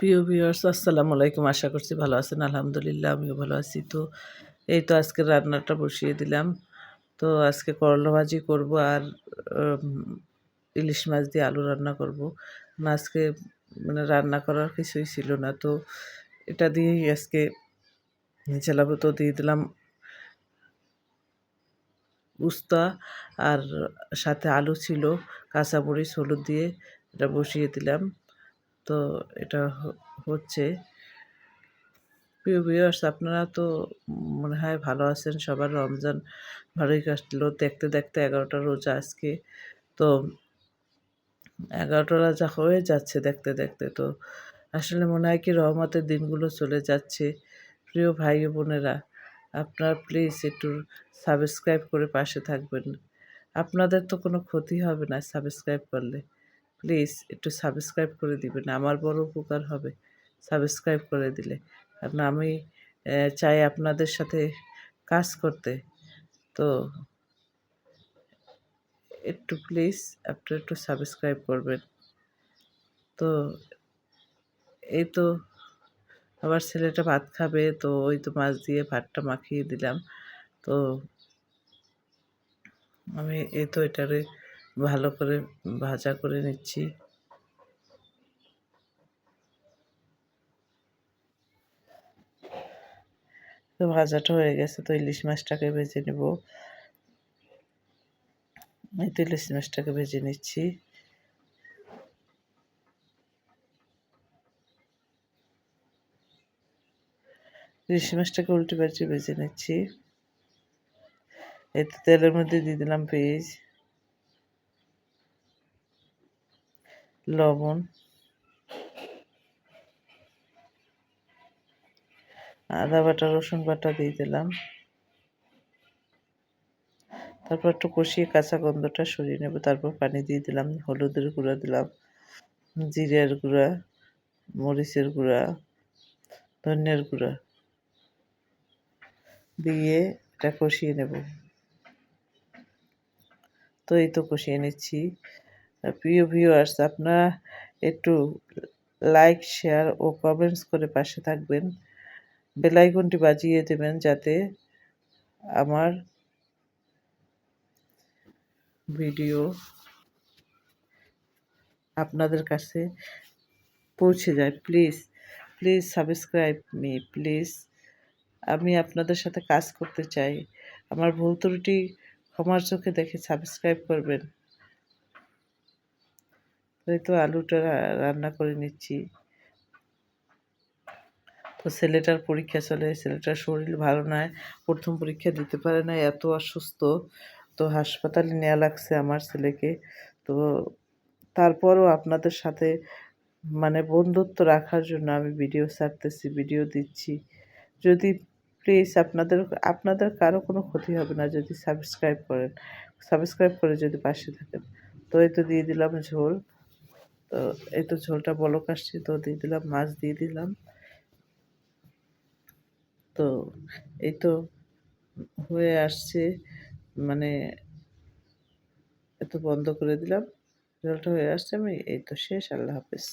প্রিয় ভিউয়ার্স আসসালামু আলাইকুম। আশা করছি ভালো আছেন। আলহামদুলিল্লাহ আমিও ভালো আছি। তো এই তো আজকে রান্নাটা বসিয়ে দিলাম। তো আজকে করলা ভাজি করব আর উম ইলিশ মাছ দিয়ে আলু রান্না করব। আজকে মানে রান্না করার কিছুই ছিল না। তো এটা দিয়েই আজকে চালাবো। তো দিয়ে দিলাম উস্তা আর সাথে আলু ছিল, কাঁচামরিচ, হলুদ দিয়ে এটা বসিয়ে দিলাম। তো এটা হচ্ছে। প্রিয় ভিউয়ার্স আপনারা তো মনে হয় ভালো আছেন। সবার রমজান ভালোই কাটলো। দেখতে, দেখতে ১১টা রোজা আজকে। তো ১১টা রোজা হয়ে যাচ্ছে দেখতে, দেখতে। তো আসলে মনে হয় কি রহমতের দিনগুলো চলে যাচ্ছে। প্রিয় ভাই ও বোনেরা, আপনারা প্লিজ একটু সাবস্ক্রাইব করে পাশে থাকবেন। আপনাদের তো কোনো ক্ষতি হবে না সাবস্ক্রাইব করলে। প্লিজ একটু সাবস্ক্রাইব করে দিবেন। আমার বড় উপকার হবে সাবস্ক্রাইব করে দিলে। কারণ আমি চাই আপনাদের সাথে কাজ করতে। তো একটু প্লিজ আপনারা একটু সাবস্ক্রাইব করবেন। তো এই তো আমার ছেলেটা ভাত খাবে। তো ওই তো মাছ দিয়ে ভাতটা মাখিয়ে দিলাম। তো আমি এই তো এটারে ভালো করে ভাজা করে নিচ্ছি। তো ভাজাটা হয়ে গেছে। তো ইলিশ মাছটাকে ভেজে নেব। এই তো ইলিশ মাছটাকে ভেজে নিচ্ছি। ইলিশ মাছটাকে উল্টে পাল্টে ভেজে নিচ্ছি। এই তো তেলের মধ্যে দিয়ে দিলাম পেঁয়াজ, লবণ, আদা বাটা, রসুন বাটা দিয়ে দিলাম। তারপর একটু কষিয়ে কাঁচা গন্ধটা সরিয়ে নেব। তারপর পানি দিয়ে দিলাম, হলুদের গুঁড়া দিলাম, জিরের গুঁড়া, মরিচের গুঁড়া, ধনিয়ার গুঁড়া দিয়ে এটা কষিয়ে নেব। তো এই তো কষিয়ে নিচ্ছি। প্রিয় ভিউয়ার্স আপনারা একটু লাইক, শেয়ার ও কমেন্টস করে পাশে থাকবেন। বেল আইকনটি বাজিয়ে দেবেন যাতে আমার ভিডিও আপনাদের কাছে পৌঁছে যায়। Please, please subscribe me please. আমি আপনাদের সাথে কাজ করতে চাই। আমার ভুল ত্রুটি ক্ষমার চোখে দেখে সাবস্ক্রাইব করবেন। এই তো আলুটা রান্না করে নিচ্ছি। তো ছেলেটার পরীক্ষা চলে। ছেলেটার শরীর ভালো নয়। ১ম পরীক্ষা দিতে পারে নাই, এত অসুস্থ। তো হাসপাতালে নেয়া লাগছে আমার ছেলেকে। তো তারপরও আপনাদের সাথে মানে বন্ধুত্ব রাখার জন্য আমি ভিডিও ছাড়তেছি, ভিডিও দিচ্ছি। যদি প্লিজ আপনাদের কারো কোনো ক্ষতি হবে না যদি সাবস্ক্রাইব করেন। সাবস্ক্রাইব করে যদি পাশে থাকেন। তো এই তো দিয়ে দিলাম ঝোল। তো এই তো ঝোলটা বলক আসছে। তো দিয়ে দিলাম মাছ দিয়ে দিলাম। তো এই তো হয়ে আসছে। মানে এতো বন্ধ করে দিলাম। ঝোলটা হয়ে আসছে। আমি এই তো শেষ। আল্লাহ হাফেজ।